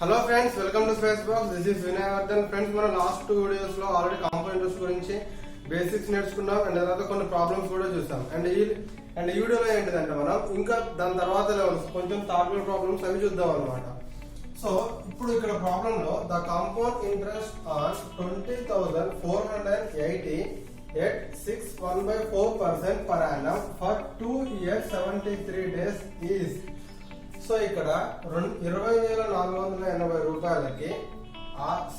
Hello friends, welcome to space box. This is Vinayavardhan. Friends, మనం last 2 videos లో already compound interest గురించి basics నేర్చుకున్నాం and తర్వాత కొన్ని ప్రాబ్లమ్స్ కూడా చూసాం. అండ్ ఈ వీడియోలో ఏంటిదంటే మనం ఇంకా దాని తర్వాత లెవెల్స్ కొంచెం థార్డ్ ప్రాబ్లమ్స్ అవి చూద్దాం అనమాట. సో ఇప్పుడు ఇక్కడ ప్రాబ్లం లో the compound interest on 20,480 at 6.1/4% per annum for 2 years 73 days is. So ఇక్కడ 20,480 రూపాయలకి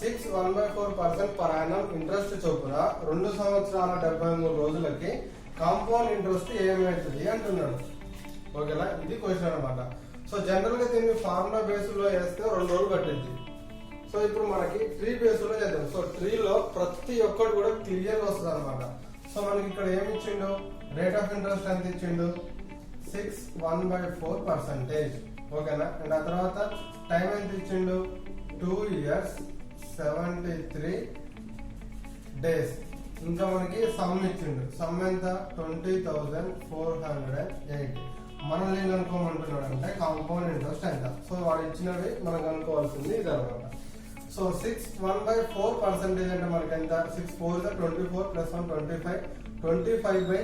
6.1/4% పర్ యానం ఇంట్రెస్ట్ చొప్పున 2 సంవత్సరాల 73 రోజులకి కాంపౌండ్ ఇంట్రెస్ట్ ఏమవుతుంది అంటున్నాడు. ఓకేనా, ఇది క్వశ్చన్ అనమాట. సో జనరల్ గా దీన్ని ఫార్ములా బేస్ లో వేస్తే 2 రోజులు పట్టింది. సో ఇప్పుడు మనకి ట్రీ బేస్ లో చేద్దాం. సో ట్రీలో ప్రతి ఒక్కటి కూడా క్లియర్ వస్తుంది అనమాట. సో మనకి ఇక్కడ ఏమి ఇచ్చిండు, రేట్ ఆఫ్ ఇంట్రెస్ట్ ఎంత ఇచ్చిండు, 6.1/4%. ఓకేనా, అండ్ ఆ తర్వాత టైం ఎంత ఇచ్చిండు, 2 years 73 days. ఇంకా మనకి సమ్ ఇచ్చిండు. సమ్ ఎంత, 20,480. మనల్ని ఏం కనుక్కోమంటున్నాడు అంటే కాంపౌండ్ ఇంట్రెస్ట్ ఎంత. సో వాడు ఇచ్చినవి మనం కనుక్కోవాల్సింది ఇది అనమాట. సో 6.1/4% అంటే మనకి ఎంత, 6 4 24 + 1 25. 25 బై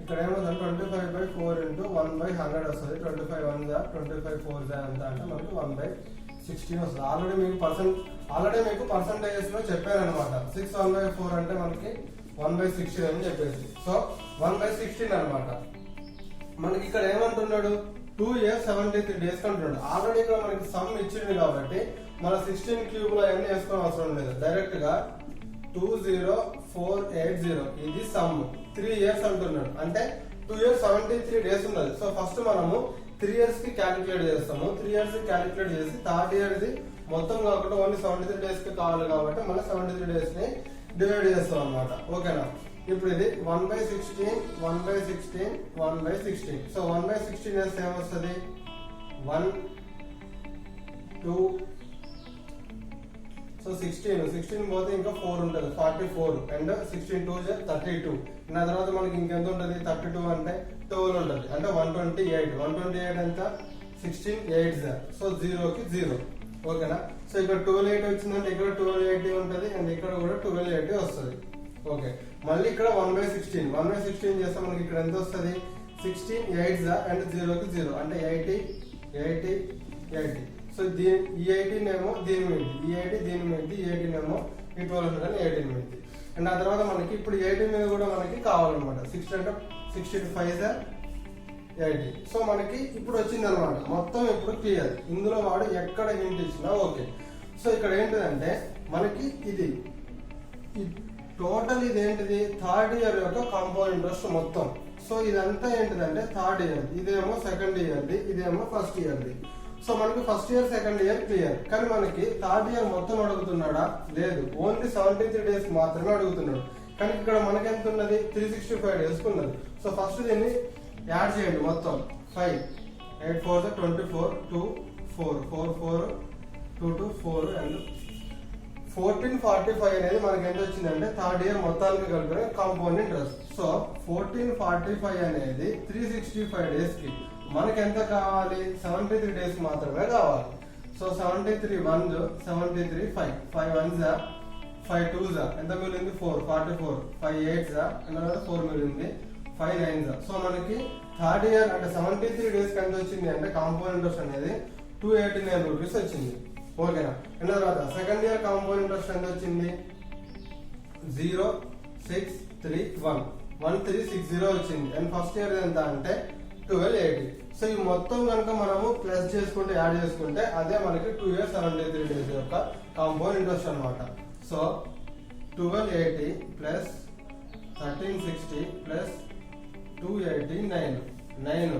ఇక్కడ ఏమవుతుంది, 25/4 × 1/100 వస్తుంది. 25 1 25 4 ఎంత అంటే మనకి 1/16 వస్తుంది. ఆల్రెడీ మీకు పర్సంటేజెస్ లో చెప్పాను అనమాట. 6/1/4 అంటే మనకి 1/16 అని చెప్పేసి. సో 1/16 అనమాట. మనకి ఇక్కడ ఏమంటున్నాడు, 2 years 73 days అంటున్నాడు. ఆల్రెడీ ఇక్కడ మనకి సమ్ ఇచ్చింది కాబట్టి మన 16 క్యూబ్ లో అవన్నీ వేసుకోవడం అవసరం లేదు. డైరెక్ట్ గా 20480 ఇది సమ్. 3 years అంటున్నాడు అంటే 2 years 73 days ఉన్నది. సో ఫస్ట్ మనము 3 years కి క్యాలిక్యులేట్ చేస్తాము. 3 years కి క్యాలిక్యులేట్ చేసి థర్డ్ ఇయర్ ది మొత్తం కాకుండా ఓన్లీ 73 days కి కావాలి కాబట్టి మళ్ళీ 73 days ని డివైడ్ చేస్తాం అనమాట. ఓకేనా, ఇప్పుడు ఇది 1/16 1/16 1/16. సో 1/16 వేస్తే ఏమొస్తుంది, 1 2. సో 16 పోతే ఇంకా 4 ఉంటుంది, 44. అండ్ 16 2 32. ఆ తర్వాత మనకి ఇంకెంత ఉంటుంది, 32 అంటే 12 ఉంటుంది. అంటే 128 ఎంత, 16 8. సో 0కి 0. ఓకేనా, సో ఇక్కడ 1280 వచ్చిందంటే ఇక్కడ 1280 ఉంటుంది అండ్ ఇక్కడ కూడా 1280 వస్తుంది. ఓకే, మళ్ళీ ఇక్కడ 1/16 చేస్తే మనకి ఇక్కడ ఎంత వస్తుంది, 16 8 అండ్ 0కి 0 అంటే 80 80 80. సో ఈ 18 ఏమో దీని మీద, ఈ 80 దీని మీద, ఈ 18 ఏమో ఈ 1200 అని 18 మీద. అండ్ ఆ తర్వాత మనకి ఇప్పుడు 18 మీద కూడా మనకి కావాలన్నమాట. 60 అంటే 65 80. సో మనకి ఇప్పుడు వచ్చింది అనమాట. మొత్తం ఇప్పుడు క్లియర్. ఇందులో వాడు ఎక్కడ హింట్ ఇచ్చినా ఓకే. సో ఇక్కడ ఏంటిదంటే మనకి ఇది టోటల్ ఇదేంటిది, థర్డ్ ఇయర్ యొక్క కాంపౌండ్ ఇంట్రెస్ట్ మొత్తం. సో ఇదంతా ఏంటిదంటే థర్డ్ ఇయర్, ఇదేమో సెకండ్ ఇయర్ది, ఇదేమో ఫస్ట్ ఇయర్ది. సో మనకి first year second year clear. కానీ మనకి థర్డ్ ఇయర్ మొత్తం అడుగుతున్నాడా, లేదు, ఓన్లీ 73 days మాత్రమే అడుగుతున్నాడు. కానీ ఇక్కడ మనకి ఎంత ఉన్నది, 365 days ఉన్నది. సో ఫస్ట్ దీన్ని యాడ్ చేయండి మొత్తం. 5 8 4 24 2 4 4 4 2 2 4 అండ్ 1445 అనేది మనకి ఎంత వచ్చిందంటే థర్డ్ ఇయర్ మొత్తానికి కలిపిన కాంపౌండ్ ఇంట్రెస్ట్. సో 1445 అనేది 365 days కి మనకి ఎంత కావాలి, 73 days మాత్రమే కావాలి. సో 73 1 73 5 5 1 5 2 ఎంత మిగిలింది, 4 44 5 8 అండ్ 4 మిగిలింది 5 9. సో మనకి థర్డ్ ఇయర్ అంటే 73 days కి ఎంత వచ్చింది అంటే కాంపౌండ్ ఇంట్రెస్ట్ అనేది 289 రూపీస్ వచ్చింది. ఓకేనా, అండ్ తర్వాత సెకండ్ ఇయర్ కాంపౌండ్ ఇంట్రెస్ట్ ఎంత వచ్చింది, 0631 1360 వచ్చింది. అండ్ ఫస్ట్ ఇయర్ ఎంత అంటే 1280. సో ఈ మొత్తం కనుక మనము ప్లస్ చేసుకుంటే యాడ్ చేసుకుంటే అదే మనకి 2 years 73 days యొక్క కాంపౌండ్ ఇంట్రెస్ట్ అనమాట. So 1280 plus 1360 plus 289 9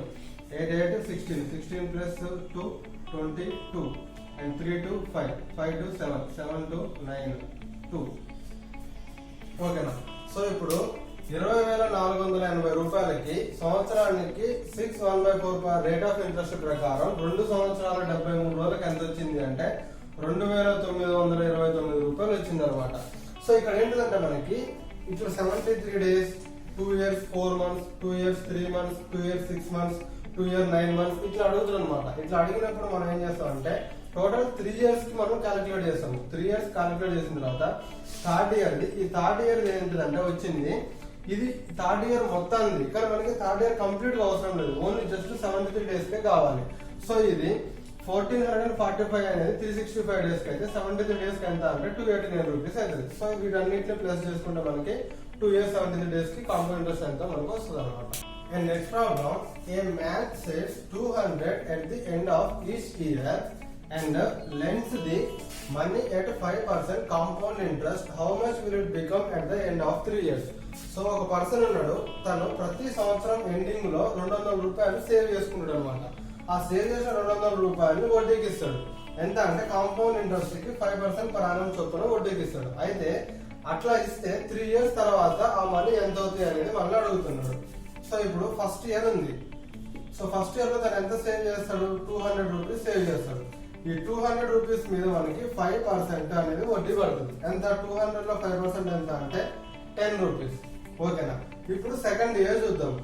8 8 16 16 plus 2 22 and 3 2 5 5 2 7 7 2 9 2. ఓకేనా, సో ఇప్పుడు 20,480 రూపాయలకి సంవత్సరానికి 6.1/4 రేట్ ఆఫ్ ఇంట్రెస్ట్ ప్రకారం 2 సంవత్సరాల 73 రోజులకి ఎంత వచ్చింది అంటే 2,929 రూపాయలు వచ్చింది అనమాట. సో ఇక్కడ ఏంటిదంటే మనకి ఇట్లా 73 days, 2 years 4 months, 2 years 3 months, 2 years 6 months, 2 years 9 months ఇట్లా అడుగుతుంది అనమాట. ఇట్లా అడిగినప్పుడు మనం ఏం చేస్తామంటే టోటల్ 3 years కి మనం క్యాలిక్యులేట్ చేస్తాము. 3 years క్యాలిక్యులేట్ చేసిన తర్వాత థర్డ్ ఇయర్ది, ఈ థర్డ్ ఇయర్ ఏంటిదంటే వచ్చింది, ఇది థర్డ్ ఇయర్ మొత్తాన్ని, కానీ మనకి థర్డ్ ఇయర్ కంప్లీట్ గా అవసరం లేదు, ఓన్లీ జస్ట్ 73 days కే కావాలి. సో ఇది 1445 అనేది 365 days కి అయితే 73 days కి ఎంత అంటే 289 rupees అవుతుంది. సో వీటన్నిటిని ప్లస్ చేసుకుంటే మనకి 2 years 73 days కి కాంపౌండ్ ఇంట్రెస్ట్ ఎంత మనకు వస్తుంది అనమాట. And next problem, a man saves 200 at the end of each year and lends the money at 5% compound interest. How much will it become at the end of 3 years? So ఒక person ఉన్నాడు, తను ప్రతి సంవత్సరం ending లో 200 రూపాయలు save చేసుకుంటాడు అనమాట. ఆ సేవ్ చేసిన 200 రూపాయలు వడ్డీకి ఇస్తాడు. ఎంత అంటే కాంపౌండ్ ఇంట్రెస్ట్ కి 5% per annum చొప్పున వడ్డీకి ఇస్తాడు. అయితే అట్లా ఇస్తే 3 years తర్వాత ఆ మనీ ఎంత అవుతుంది అనేది మళ్ళీ అడుగుతున్నాడు. సో ఇప్పుడు ఫస్ట్ ఇయర్ ఉంది. సో ఫస్ట్ ఇయర్ లో తను ఎంత సేవ్ చేస్తాడు, 200 రూపీస్ సేవ్ చేస్తాడు. ఈ 200 రూపీస్ మీద మనకి 5% అనేది వడ్డీ పడుతుంది. ఎంత, 200 లో 5% ఎంత అంటే 10 రూపీస్. ఓకేనా. ఇప్పుడు సెకండ్ ఇయర్ చూద్దాం.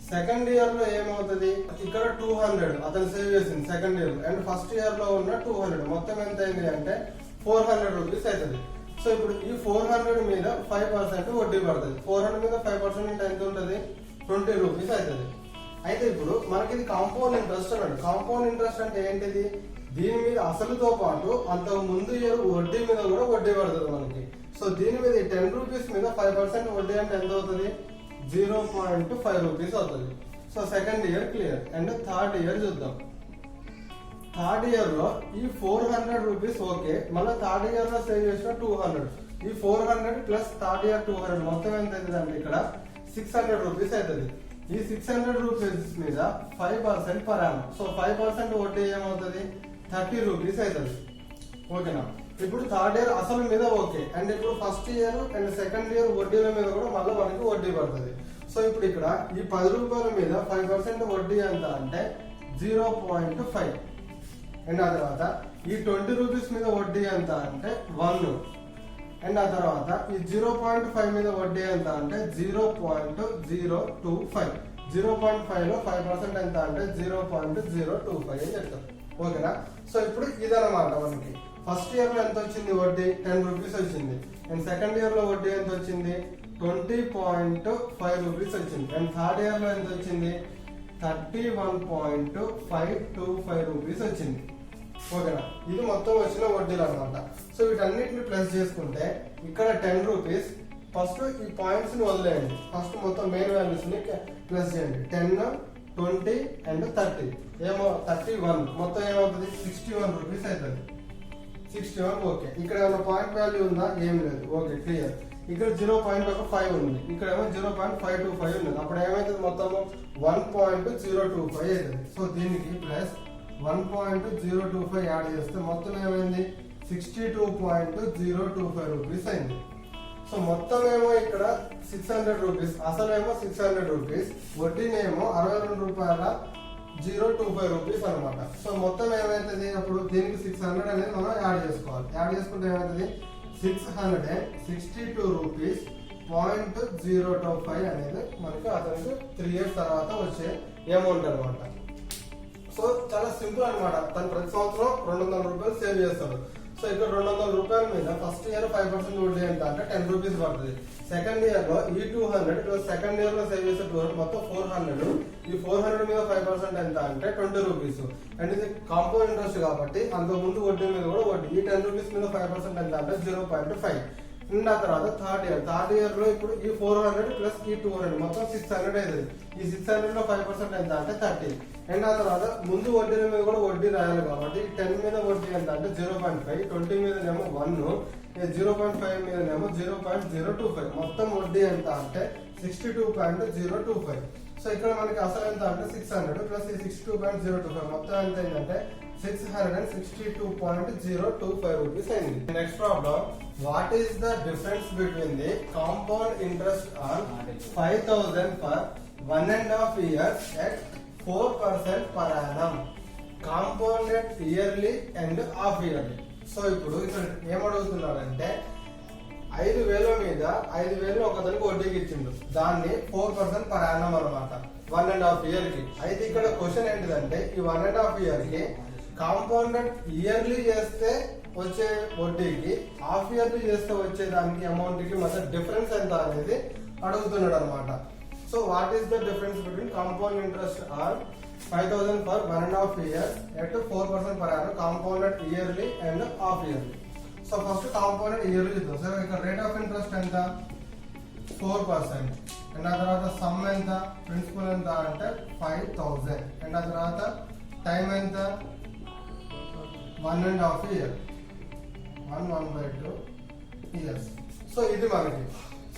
సెకండ్ ఇయర్ లో ఏమవుతుంది, ఇక్కడ 200 అతను సేవ్ చేసింది సెకండ్ ఇయర్ లో, అండ్ ఫస్ట్ ఇయర్ లో ఉన్న 200 మొత్తం ఎంత అయింది అంటే 400 రూపీస్ అవుతుంది. సో ఇప్పుడు ఈ 400 మీద 5% వడ్డీ పడుతుంది. 400 మీద 5% అంటే ఎంత ఉంటుంది, 20 రూపీస్ అవుతుంది. అయితే ఇప్పుడు మనకి ఇది కాంపౌండ్ ఇంట్రెస్ట్ అన్నాడు. కాంపౌండ్ ఇంట్రెస్ట్ అంటే ఏంటిది, దీని మీద అసలుతో పాటు అంతకు ముందు ఇయర్ వడ్డీ మీద కూడా వడ్డీ పడుతుంది మనకి. సో దీని మీద 10 రూపీస్ మీద 5% వడ్డీ అంటే ఎంత అవుతుంది, 0.5 రూపీస్ అవుతుంది. So second year clear. And third year చూద్దాం. థర్డ్ ఇయర్ లో ఈ 400 రూపీస్ ఓకే, మళ్ళీ థర్డ్ ఇయర్ లో సేవ్ చేసిన 200, ఈ 400 ప్లస్ థర్డ్ ఇయర్ 200 మొత్తం ఎంత అవుతుంది అంటే ఇక్కడ 600 రూపీస్ అవుతుంది. ఈ 600 రూపీస్ మీద 5% per annum. సో 5% వడ్డీ ఏమవుతుంది, 30 రూపీస్ అవుతుంది. ఓకేనా. ఇప్పుడు థర్డ్ ఇయర్ అసలు మీద ఓకే, అండ్ ఇప్పుడు first year and second year వడ్డీల మీద కూడా మళ్ళీ మనకి వడ్డీ పడుతుంది. సో ఇప్పుడు ఇక్కడ ఈ 10 రూపాయల మీద 5% వడ్డీ ఎంత అంటే 0.5, అండ్ ఆ తర్వాత ఈ 20 రూపీస్ మీద వడ్డీ ఎంత అంటే 1, అండ్ ఆ తర్వాత ఈ 0.5 మీద వడ్డీ ఎంత అంటే 0.025. 0.5 లో 5% ఎంత అంటే 0.025 అని చెప్తాం. ఓకేనా. సో ఇప్పుడు ఇదన్నమాట మనకి ఫస్ట్ ఇయర్ లో ఎంత వచ్చింది వడ్డీ, 10 రూపీస్ వచ్చింది. అండ్ సెకండ్ ఇయర్ లో వడ్డీ ఎంత వచ్చింది, 20.5 రూపీస్ వచ్చింది. అండ్ థర్డ్ ఇయర్ లో ఎంత వచ్చింది, 31.525 రూపీస్ వచ్చింది. ఓకేనా. ఇది మొత్తం వచ్చిన వడ్డీలు అనమాట. సో వీటన్నిటిని ప్లస్ చేసుకుంటే ఇక్కడ 10 రూపీస్, ఫస్ట్ ఈ పాయింట్స్ ని వదిలేయండి, ఫస్ట్ మొత్తం మెయిన్ వాల్యూస్ ని ప్లస్ చేయండి. 10, 20 అండ్ 30 ఏమో 31 మొత్తం ఏమవుతుంది 61 రూపీస్ అవుతుంది. 61 ఓకే. ఇక్కడ ఏమైనా పాయింట్ వాల్యూ ఉందా, ఏం లేదు. Okay clear. ఇక్కడ 0.5 ఉంది, ఇక్కడ ఏమో 0.525 ఉంది. అప్పుడు ఏమైతుంది మొత్తం 1.025 అవుతుంది. సో దీనికి ప్లస్ 1.025 యాడ్ చేస్తే మొత్తం ఏమైంది 62.025 రూపీస్ అయింది. సో మొత్తం ఏమో ఇక్కడ 600 రూపీస్, అసలేమో 600 రూపీస్, వడ్డీనేమో 62 రూపాయల 025 రూపీస్ అనమాట. సో మొత్తం ఏమైతుంది, అప్పుడు దీనికి 600 అనేది మనం యాడ్ చేసుకోవాలి. యాడ్ చేసుకుంటే ఏమైతుంది 662 రూపీస్ 0.025 అనేది మనకి అతనికి 3 years తర్వాత వచ్చే అమౌంట్ అనమాట. సో చాలా సింపుల్ అనమాట. తను ప్రతి సంవత్సరం 200 రూపాయలు సేవ్ చేస్తాడు. సో ఇక్కడ 200 రూపాయల మీద ఫస్ట్ ఇయర్ 5% వడ్డీ ఎంత అంటే 10 రూపీస్ పడుతుంది. సెకండ్ ఇయర్ లో ఈ 200 ప్లస్ సెకండ్ ఇయర్ లో సేవ్ చేసే 200 మొత్తం 400. ఈ 400 మీద 5% ఎంత అంటే 20 రూపీస్. అండ్ ఇది కాంపౌండ్ ఇంట్రెస్ట్ కాబట్టి అంతకు ముందు వడ్డీ మీద కూడా వడ్డీ. ఈ 10 రూపీస్ మీద 5% ఎంత అంటే 0.5. అండ్ ఆ తర్వాత థర్డ్ ఇయర్ లో ఇప్పుడు ఈ 400 ప్లస్ ఈ 200 మొత్తం 600 అవుతుంది. ఈ 600 లో 5% ఎంత అంటే 30. అండ్ ఆ తర్వాత ముందు వడ్డీల మీద కూడా వడ్డీ రాయాలి కాబట్టి 10 మీద వడ్డీ ఎంత అంటే 0.5, 20 మీదనేమో 1, 0.5 మీదనేమో 0.025. మొత్తం వడ్డీ ఎంత అంటే 62.025. సో ఇక్కడ మనకి అసలు ఎంత అంటే 600 ప్లస్ ఈ 62.025 మొత్తం ఎంత అయిందంటే 662.025 రూపీస్ అయింది. Next problem, what is the difference between the compound interest on 5,000 for 1.5 years at 4% per annum, compounded yearly and half yearly. So ఇప్పుడు ఇక్కడ ఏమడుగుతున్నారంటే 5,000 మీద 5,000 ఒకదానికి వడ్డీకి ఇచ్చిండు, దాన్ని 4% per annum అనమాట 1.5 year కి. అయితే ఇక్కడ క్వశ్చన్ ఏంటిదంటే ఈ 1.5 year కి కాంపౌండెడ్ ఇయర్లీ చేస్తే వచ్చే వడ్డీకి హాఫ్ ఇయర్లీ చేస్తే వచ్చే దానికి అమౌంట్ కి మధ్య డిఫరెన్స్ ఎంత అనేది అడుగుతున్నాడు అనమాట. So what is the difference between compound interest on 5,000 for 1.5 years at 4% per annum compounded yearly and half yearly. So first compounded yearly చూద్దాం. సో ఇక్కడ రేట్ ఆఫ్ ఇంట్రెస్ట్ ఎంత 4%, అండ్ ఆ తర్వాత సమ్ ఎంత, ప్రిన్సిపల్ ఎంత అంటే 5,000, అండ్ ఆ తర్వాత టైం ఎంత 1.5 year, 1/2 years. సో ఇది మనకి.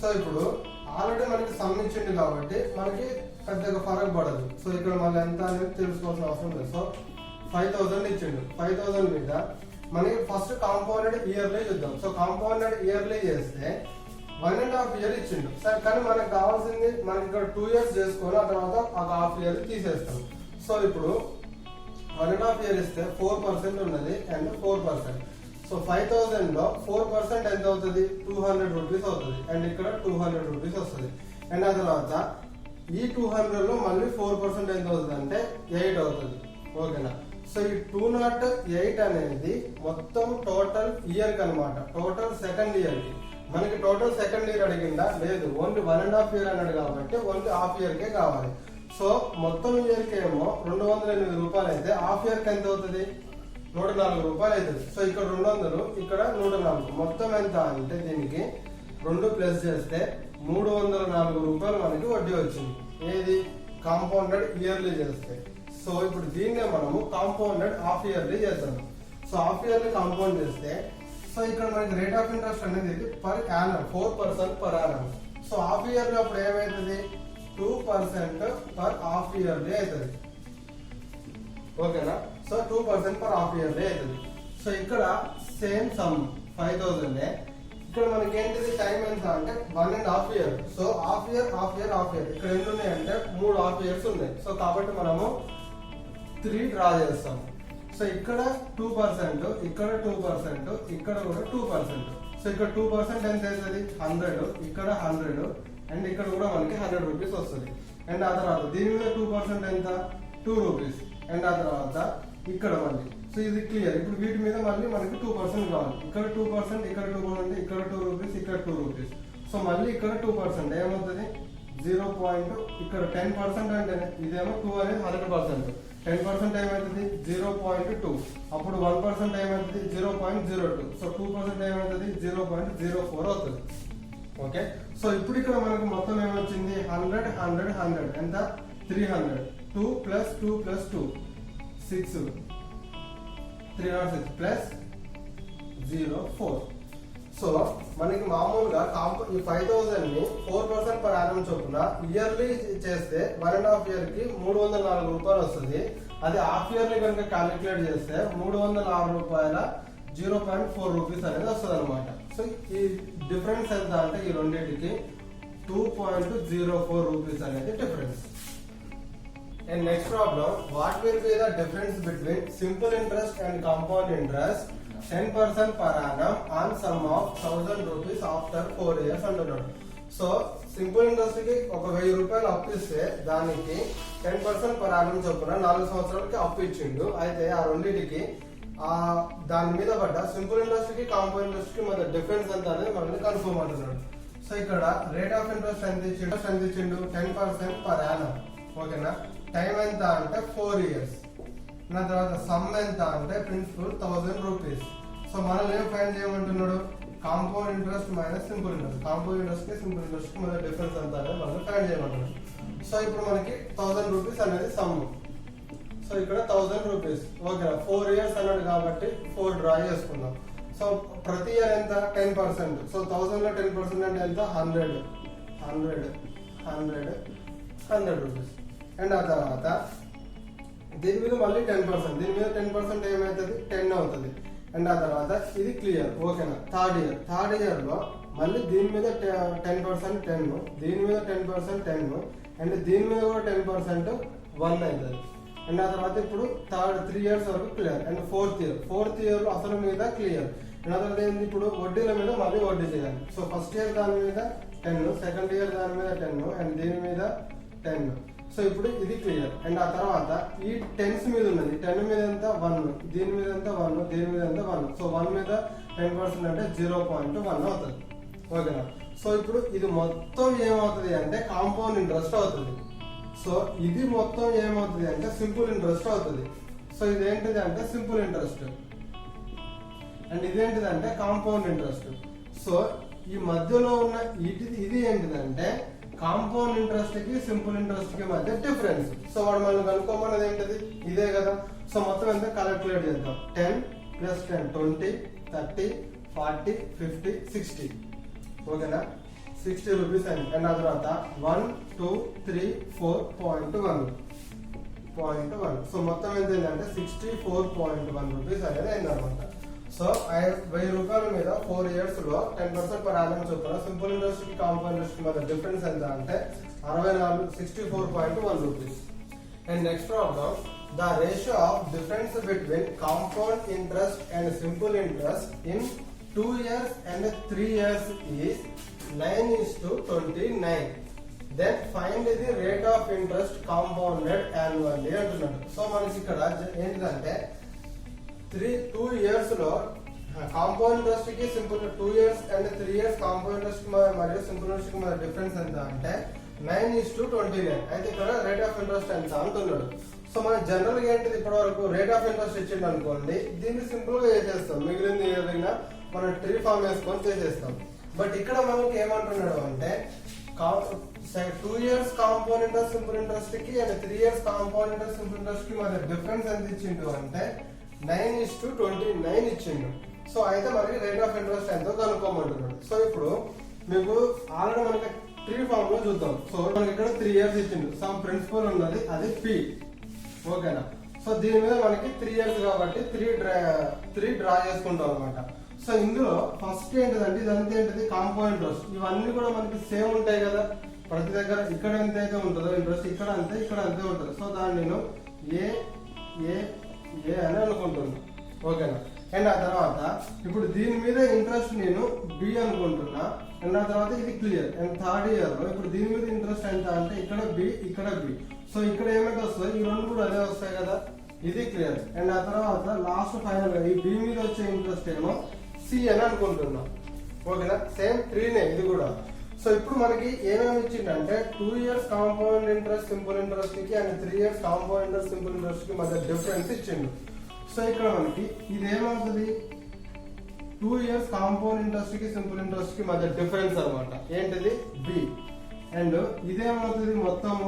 సో ఇప్పుడు ఆల్రెడీ మనకి సమ్ ఇచ్చింది కాబట్టి మనకి పెద్దగా ఫరక్ పడదు. సో ఇక్కడ మళ్ళీ ఎంత అనేది తెలుసుకోవాల్సిన అవసరం లేదు. సో 5,000 ఇచ్చిండు. 5,000 మీద మనకి ఫస్ట్ కాంపౌండెడ్ ఇయర్లీ చూద్దాం. సో కాంపౌండెడ్ ఇయర్లీ చేస్తే 1.5 year ఇచ్చిండు. సరే, కానీ మనకు కావాల్సింది మనకి ఇక్కడ 2 years చేసుకొని ఆ తర్వాత ఒక హాఫ్ ఇయర్ తీసేస్తాం. సో ఇప్పుడు 1.5 year ఇస్తే 4% ఉన్నది అండ్ 4%. సో 5,000 లో 4% ఎంత అవుతుంది 200 రూపీస్ అవుతుంది, అండ్ ఇక్కడ 200 రూపీస్ వస్తుంది. అండ్ ఆ తర్వాత ఈ 200 లో మళ్ళీ 4% ఎంత అవుతుంది అంటే 8 అవుతుంది. ఓకేనా. సో ఈ 208 అనేది మొత్తం టోటల్ ఇయర్ కి అనమాట, టోటల్ సెకండ్ ఇయర్ కి. మనకి టోటల్ సెకండ్ ఇయర్ అడిగిందా లేదు, ఓన్లీ 1.5 year అన్నాడు కాబట్టి ఓన్లీ హాఫ్ ఇయర్ కే కావాలి. సో మొత్తం ఇయర్ కి ఏమో 208 రూపాయలు అయితే హాఫ్ ఇయర్ కి ఎంత అవుతుంది 104 రూపాయలు అవుతుంది. సో ఇక్కడ 200, ఇక్కడ 104, మొత్తం ఎంత అంటే దీనికి 2 ప్లస్ చేస్తే 304 రూపాయలు మనకి వడ్డీ వచ్చింది. ఏది కాంపౌండెడ్ ఇయర్లీ చేస్తే. సో ఇప్పుడు దీన్నే మనము కాంపౌండెడ్ హాఫ్ ఇయర్లీ చేద్దాం. సో హాఫ్ ఇయర్లీ కాంపౌండ్ చేస్తే సో ఇక్కడ మనకి రేట్ ఆఫ్ ఇంట్రెస్ట్ అనేది per annum 4% per annum. So half yearly అప్పుడు ఏమవుతుంది 2% పర్ హాఫ్ ఇయర్లీ అవుతుంది. ఓకేనా. సో 2% పర్ హాఫ్ ఇయర్లీ అవుతుంది. సో ఇక్కడ సేమ్ సమ్ 5,000 ఇక్కడ మనకి ఏంటిది టైం ఎంత అంటే 1.5 year. So half year half year half year ఇక్కడ ఎన్ని ఉన్నాయి అంటే 3 హాఫ్ ఇయర్స్ ఉన్నాయి. సో కాబట్టి మనము 3 డ్రా చేస్తాం. సో ఇక్కడ 2%, ఇక్కడ 2%, ఇక్కడ కూడా 2%. సో ఇక్కడ 2% ఎంత అవుతుంది 100, ఇక్కడ 100, అండ్ ఇక్కడ కూడా మనకి 100 రూపీస్ వస్తుంది. అండ్ ఆ తర్వాత దీని మీద 2% ఎంత 2 రూపీస్, అండ్ ఆ తర్వాత ఇక్కడ మళ్ళీ. సో ఇది క్లియర్. ఇప్పుడు వీటి మీద మళ్ళీ మనకి 2% కావాలి. ఇక్కడ 2%, ఇక్కడ 2%, ఇక్కడ 2 రూపీస్, ఇక్కడ 2 రూపీస్. సో మళ్ళీ ఇక్కడ 2% ఏమవుతుంది 0. ఇక్కడ 10% అంటే ఇదేమో 2 అనేది 100%. 10% ఏమవుతుంది 0.2. అప్పుడు 1% ఏమవుతుంది 0.02. సో 2% ఏమవుతుంది 0.04 అవుతుంది. ఓకే. సో ఇప్పుడు ఇక్కడ మనకు మొత్తం ఏమొచ్చింది 100, 100, 100 ఎంత 300. 2 + 2 + 2 6, 306 ప్లస్ 04. సో మనకి మామూలుగా ఈ 5,000 ని 4% పర్ యానం చొప్పున ఇయర్లీ చేస్తే 1.5 year కి 304 రూపాయలు వస్తుంది. అది హాఫ్ ఇయర్లీ కనుక క్యాలిక్యులేట్ చేస్తే 306 రూపాయల 0.4 రూపీస్ అనేది వస్తుంది అనమాట. సో ఈ డిఫరెన్స్ ఎంత అంటే ఈ రెండింటికి 2.04 రూపీస్ అనేది difference. And next problem, what will be the difference between simple interest and compound interest 10% per annum on sum of 1,000 rupees after 4 years అంటున్నాడు. సో సింపుల్ ఇంట్రెస్ట్ కి ఒక 1,000 రూపాయలు అప్పు ఇస్తే దానికి 10% per annum చొప్పున 4 సంవత్సరాలకి అప్పు ఇచ్చిండు. అయితే ఆ రెండింటికి దాని మీద పడ్డ సింపుల్ ఇంట్రెస్ట్ కి కాంపౌండ్ ఇంట్రెస్ట్ కి మధ్య డిఫరెన్స్ ఎంత అనేది మనల్ని కన్ఫర్మ్ అంటున్నాడు. సో ఇక్కడ రేట్ ఆఫ్ ఇంట్రెస్ట్ ఎంత ఇచ్చిండు 10% per annum. ఓకేనా. టైం ఎంత అంటే 4 years. నా తర్వాత సమ్ ఎంత అంటే ప్రిన్సిపల్ 1,000 రూపీస్. సో మనల్ని ఏం ఫైండ్ చేయమంటున్నాడు compound interest minus simple interest. Compound interest కి సింపుల్ ఇంట్రెస్ట్ కి మన డిఫరెన్స్ ఎంత అనేది మనం ఫైండ్ చేయమంటున్నాడు. సో ఇప్పుడు మనకి 1,000 రూపీస్ అనేది సమ్. సో ఇక్కడ 1,000 రూపీస్. ఓకేనా. 4 years అన్నాడు కాబట్టి 4 డ్రా చేసుకుందాం. సో ప్రతి ఇయర్ ఎంత 10%. సో 1,000 లో 10% అంటే ఎంత 100, 100, 100, 100 రూపీస్. అండ్ ఆ తర్వాత దీని మీద మళ్ళీ 10%, దీని మీద 10% ఏమవుతుంది 10 అవుతుంది. అండ్ ఆ తర్వాత ఇది క్లియర్. ఓకేనా. థర్డ్ ఇయర్ లో మళ్ళీ దీని మీద 10% 10, దీని మీద 10% 10, అండ్ దీని మీద కూడా 10% 1 అవుతుంది. అండ్ ఆ తర్వాత ఇప్పుడు 3 years వరకు క్లియర్. అండ్ ఫోర్త్ ఇయర్ లో అసలు మీద క్లియర్. అండ్ ఆ తర్వాత ఏంటి ఇప్పుడు వడ్డీల మీద మళ్ళీ వడ్డీ చేయాలి. సో ఫస్ట్ ఇయర్ దాని మీద 10, సెకండ్ ఇయర్ దాని మీద 10, అండ్ దీని మీద 10. సో ఇప్పుడు ఇది క్లియర్. అండ్ ఆ తర్వాత ఈ టెన్స్ మీద ఉన్నది, 10 మీద ఎంత 1, దీని మీద ఎంత 1, దీని మీద ఎంత 1. సో 1 మీద 10% అంటే 0.1 అవుతుంది. ఓకేనా. సో ఇప్పుడు ఇది మొత్తం ఏమవుతుంది అంటే కాంపౌండ్ ఇంట్రెస్ట్ అవుతుంది. సో ఇది మొత్తం ఏమవుతుంది అంటే సింపుల్ ఇంట్రెస్ట్ అవుతుంది. సో ఇదేంటిది అంటే సింపుల్ ఇంట్రెస్ట్ అండ్ ఇదేంటిది అంటే కాంపౌండ్ ఇంట్రెస్ట్. సో ఈ మధ్యలో ఉన్న ఇది ఏంటిదంటే కాంపౌండ్ ఇంట్రెస్ట్ కి సింపుల్ ఇంట్రెస్ట్ కి మధ్య డిఫరెన్స్. సో వాడు మనం కనుక్కోమన్నది ఏంటిది ఇదే కదా. సో మొత్తం ఎంత క్యాలిక్యులేట్ చేద్దాం. 10 + 10 20, 30, 40, 50, 60. ఓకేనా. 60 రూపీస్ అయింది. అండ్ ఆ తర్వాత 1, 2, 3, 4.1. సో మొత్తం ఎంత ఏంటంటే 64.1 రూపీస్ అనేది అయింది అనమాట. సో 1000 రూపాయల మీద 4 years లో 10% per annum చొప్పున సింపుల్ ఇంట్రెస్ట్ కి కాంపౌండ్ ఇంట్రెస్ట్ కి మధ్య డిఫరెన్స్ ఎంత అంటే 64.1 rupees. And next problem, the ratio of difference between compound interest and simple interest in 2 years and 3 years is 9:29. Then find the rate of interest compounded annually అంటున్నాడు. So మనకి ఇక్కడ ఏంటిదంటే 2 years లో compound interest కి simple 2 years and 3 years compound interest మరియు simple interest కి మధ్య difference ఎంత అంటే 9:29. అయితే ఇక్కడ రేట్ ఆఫ్ ఇంట్రెస్ట్ ఎంత అంటున్నాడు. సో మన జనరల్ గా ఏంటిది ఇప్పటి వరకు రేట్ ఆఫ్ ఇంట్రెస్ట్ ఇచ్చిండు అనుకోండి, దీన్ని సింపుల్ గా చేసేస్తాం, మిగిలింది ఏదైనా మనం ట్రీ ఫామ్ వేసుకొని చేసేస్తాం. బట్ ఇక్కడ మనకి ఏమంటున్నాడు అంటే 2 years compound interest simple interest కి and 3 years compound interest simple interest కి మధ్య డిఫరెన్స్ ఎంత ఇచ్చిండు అంటే 9:29 ఇచ్చిండు. సో అయితే మనకి రేట్ ఆఫ్ ఇంట్రెస్ట్ ఎంతో కనుక్కోమంటున్నాడు. సో ఇప్పుడు మీకు ఆల్రెడీ మనకి ట్రీ ఫామ్ లో చూద్దాం. సో మనకి ఇక్కడ 3 years ఇచ్చిండు, సమ్ ప్రిన్సిపల్ ఉన్నది, అది P. ఓకేనా. సో దీని మీద మనకి 3 years కాబట్టి 3 డ్రా చేసుకుంటాం అనమాట. సో ఇందులో ఫస్ట్ ఏంటిదంటే ఇదంతా ఏంటిది కాంపౌండ్ ఇంట్రెస్ట్. ఇవన్నీ కూడా మనకి సేమ్ ఉంటాయి కదా ప్రతి దగ్గర. ఇక్కడ ఎంత అయితే ఉంటుందో ఇంట్రెస్ట్ ఇక్కడ అంతే ఉంటుంది. సో దాన్ని నేను ఏ అని అనుకుంటున్నా. ఓకేనా. అండ్ ఆ తర్వాత ఇప్పుడు దీని మీద ఇంట్రెస్ట్ నేను బి అనుకుంటున్నా. అండ్ ఆ తర్వాత ఇది క్లియర్. అండ్ 3rd year లో ఇప్పుడు దీని మీద ఇంట్రెస్ట్ ఎంత అంటే ఇక్కడ బి ఇక్కడ బి. సో ఇక్కడ ఏమైతే వస్తుందో ఈ రెండు కూడా అదే వస్తాయి కదా, ఇది క్లియర్. అండ్ ఆ తర్వాత లాస్ట్ ఫైనల్ గా ఈ బి మీద వచ్చే ఇంట్రెస్ట్ ఏమో సి అని అనుకుంటున్నా. ఓకేనా. సేమ్ ట్రీనే ఇది కూడా. సో ఇప్పుడు మనకి ఏమేమి ఇచ్చిందంటే 2 years compound interest simple interest కి and 3 years compound interest simple interest కి మధ్య డిఫరెన్స్ ఇచ్చిండు. సో ఇక్కడ మనకి ఇది ఏమవుతుంది 2 years కాంపౌండ్ ఇంట్రెస్ట్ కి సింపుల్ ఇంట్రెస్ట్ కి మధ్య డిఫరెన్స్ అనమాట. ఏంటిది బి. అండ్ ఇదేమవుతుంది మొత్తము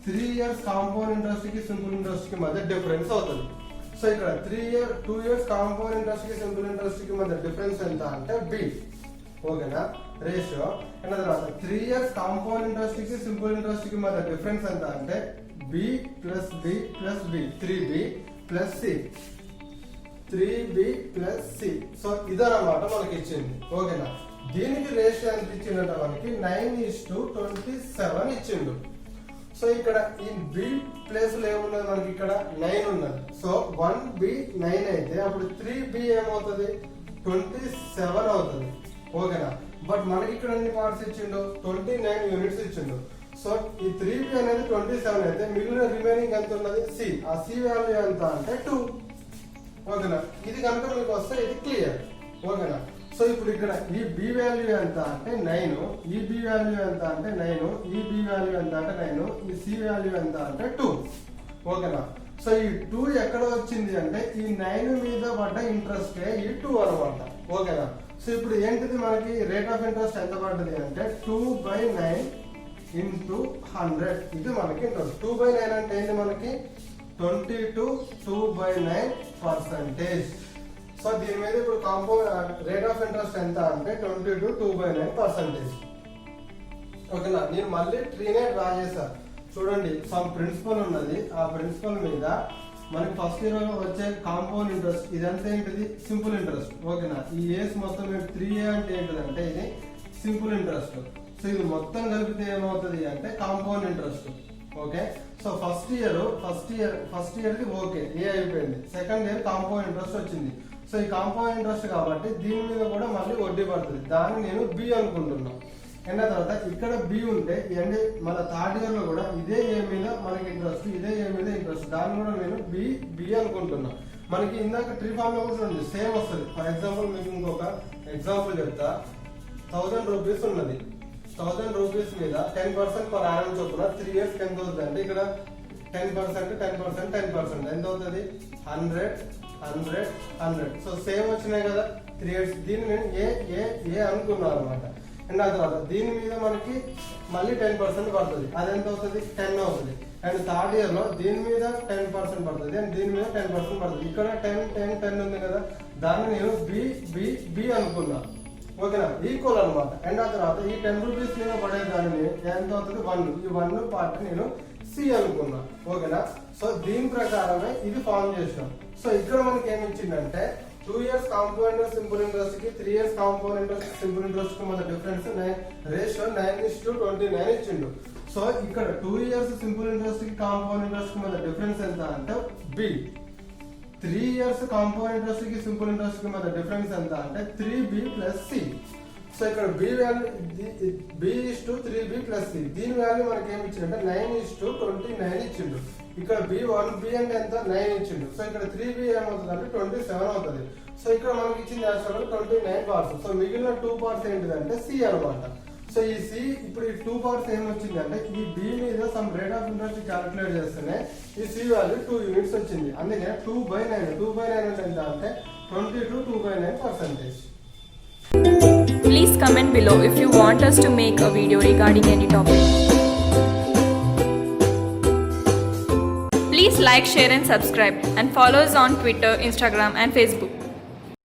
3 years కాంపౌండ్ ఇంట్రెస్ట్ కి సింపుల్ ఇంట్రెస్ట్ కి మధ్య డిఫరెన్స్ అవుతుంది. సో ఇక్కడ 2 years కాంపౌండ్ ఇంట్రెస్ట్ కి సింపుల్ ఇంట్రెస్ట్ కి మధ్య డిఫరెన్స్ ఎంత అంటే బి. ఓకేనా. రేషియో. అండ్ తర్వాత 3 years కాంపౌండ్ ఇంట్రెస్ట్ కి సింపుల్ ఇంట్రెస్ట్ కి మధ్య డిఫరెన్స్ ఎంత అంటే B plus B plus B 3b plus C 3b plus C. So ఇదన్నమాట మనకి ఇచ్చింది. ఓకేనా. దీనికి రేషియో ఎంత ఇచ్చిందంటే మనకి 9:27 ఇచ్చిండు. సో ఇక్కడ ఈ బి ప్లేస్ లో ఏమున్నది మనకి ఇక్కడ 9 ఉన్నది. సో 1b 9 అయితే అప్పుడు 3b ఏమవుతుంది 27 అవుతుంది. ఓకేనా. బట్ మనకి ఇక్కడ ఎన్ని పార్ట్స్ ఇచ్చిండు 29 యూనిట్స్ ఇచ్చిండు. సో ఈ 3b అనేది 27 అయితే మిగిలిన రిమైనింగ్ ఎంత ఉన్నది సి. ఆ సి వాల్యూ ఎంత అంటే 2. ఓకేనా. ఇది కనుక మీకు వస్తే ఇది క్లియర్. ఓకేనా. సో ఇప్పుడు ఇక్కడ ఈ బి వాల్యూ ఎంత అంటే 9, ఈ బి వాల్యూ ఎంత అంటే 9, ఈ బి వాల్యూ ఎంత అంటే 9, ఈ సి వాల్యూ ఎంత అంటే 2. ఓకేనా. సో ఈ 2 ఎక్కడ వచ్చింది అంటే ఈ 9 మీద పడ్డ ఇంట్రెస్ట్ ఈ 2 అనమాట. ఓకేనా. సో ఇప్పుడు ఏంటిది మనకి రేట్ ఆఫ్ ఇంట్రెస్ట్ ఎంత పడ్డది అంటే 2/9 into 100. ఇది మనకి ఇంట్రెస్ట్. 2/9 అంటే ఏంటి మనకి 22 2/9%. సో దీని మీద ఇప్పుడు కాంపౌండ్ రేట్ ఆఫ్ ఇంట్రెస్ట్ ఎంత అంటే 22 2/9%. ఓకేనా. నేను మళ్ళీ ట్రీనే డ్రా చేశాను చూడండి. సమ్ ప్రిన్సిపల్ ఉన్నది, ఆ ప్రిన్సిపల్ మీద మనకి ఫస్ట్ ఇయర్ వచ్చే కాంపౌండ్ ఇంట్రెస్ట్ ఇదంతా ఏంటిది సింపుల్ ఇంట్రెస్ట్. ఓకేనా. ఈ ఏస్ మొత్తం 3a అంటే ఏంటిదంటే ఇది సింపుల్ ఇంట్రెస్ట్. సో ఇది మొత్తం కలిపితే ఏమవుతుంది అంటే compound interest. Okay. So first year the okay a అయిపోయింది. సెకండ్ ఇయర్ కాంపౌండ్ ఇంట్రెస్ట్ వచ్చింది. సో ఈ కాంపౌండ్ ఇంట్రెస్ట్ కాబట్టి దీని మీద కూడా మళ్ళీ వడ్డీ పడుతుంది. దాన్ని నేను బి అనుకుంటున్నాను. అండ్ ఆ తర్వాత ఇక్కడ బి ఉంటే అంటే మన థర్డ్ ఇయర్ లో కూడా ఇదే ఏ మీద మనకి ఇంట్రెస్ట్, ఇదే ఏ మీద ఇంట్రెస్ట్, దాన్ని కూడా నేను బి అనుకుంటున్నా. మనకి ఇందాక ట్రీ ఫార్మ్ లో కూడా ఉంది, సేమ్ వస్తుంది. ఫర్ ఎగ్జాంపుల్ మీకు ఇంకొక ఎగ్జాంపుల్ చెప్తా. 1000 రూపీస్ ఉన్నది. 1000 రూపీస్ మీద 10% పర్ యానం చొప్పున 3 years ఎంత అవుతుంది అంటే ఇక్కడ 10%, 10%, 10% ఎంత అవుతుంది? 100, 100, 100. సో సేమ్ వచ్చినాయి కదా 3 years. దీన్ని నేను ఏ అనుకున్నాను అనమాట. అండ్ ఆ తర్వాత దీని మీద మనకి మళ్ళీ 10% పడుతుంది. అది ఎంత అవుతుంది? 10 అవుతుంది. అండ్ థర్డ్ ఇయర్ లో దీని మీద 10% పడుతుంది అండ్ దీని మీద 10% పడుతుంది. ఇక్కడ 10 ఉంది కదా, దాన్ని నేను బి అనుకున్నా. ఓకేనా, ఈక్వల్ అనమాట. అండ్ ఆ తర్వాత ఈ 10 రూపీస్ మీద పడే దాన్ని ఎంత అవుతుంది? 1. ఈ 1 పార్ట్ నేను సి అనుకున్నా. ఓకేనా, సో దీని ప్రకారమే ఇది ఫార్మ్ చేసినాం. సో ఇక్కడ మనకి ఏమి ఇచ్చిందంటే 2 years కాంపౌండ్ సింపుల్ ఇంట్రెస్ట్ కి 3 years compound interest simple interest కి మన డిఫరెన్స్ రేషియో 9:29 ఇచ్చిండు. సో ఇక్కడ 2 years సింపుల్ ఇంట్రెస్ట్ కి కాంపౌండ్ ఇంట్రెస్ట్ కి మన డిఫరెన్స్ ఎంత అంటే బి. 3 years కాంపౌండ్ ఇంట్రెస్ట్ కి సింపుల్ ఇంట్రెస్ట్ కి మన డిఫరెన్స్ ఎంత అంటే 3b + c. సో ఇక్కడ b వాల్యూ b/3b + c. దీని వాల్యూ మనకి ఏమి ఇచ్చిందంటే 9:29 ఇచ్చిండు. ఇక్కడ b1b అంటే ఎంత? 9 ఇచ్చిండు. సో ఇక్కడ 3b ఏమవుతుంది అంటే 27 అవుతుంది. సో ఇక్కడ మనకి ఇచ్చింది యాక్చువల్గా 29 పార్ట్స్. సో మిగిలిన 2 పార్ట్స్ ఏంటిదంటే c అనమాట. సో ఈ c ఇప్పుడు ఈ 2 పార్ట్స్ ఏమొచ్చింది అంటే ఈ b మీద some rate of interest calculate చేస్తేనే ఈ c వాల్యూ 2 units వచ్చింది. అందుకే 2/9 అంటే ఎంత అంటే 22/9%. Please comment below if you want us to make a video regarding any topic. Please like, share and subscribe and follow us on Twitter, Instagram and Facebook.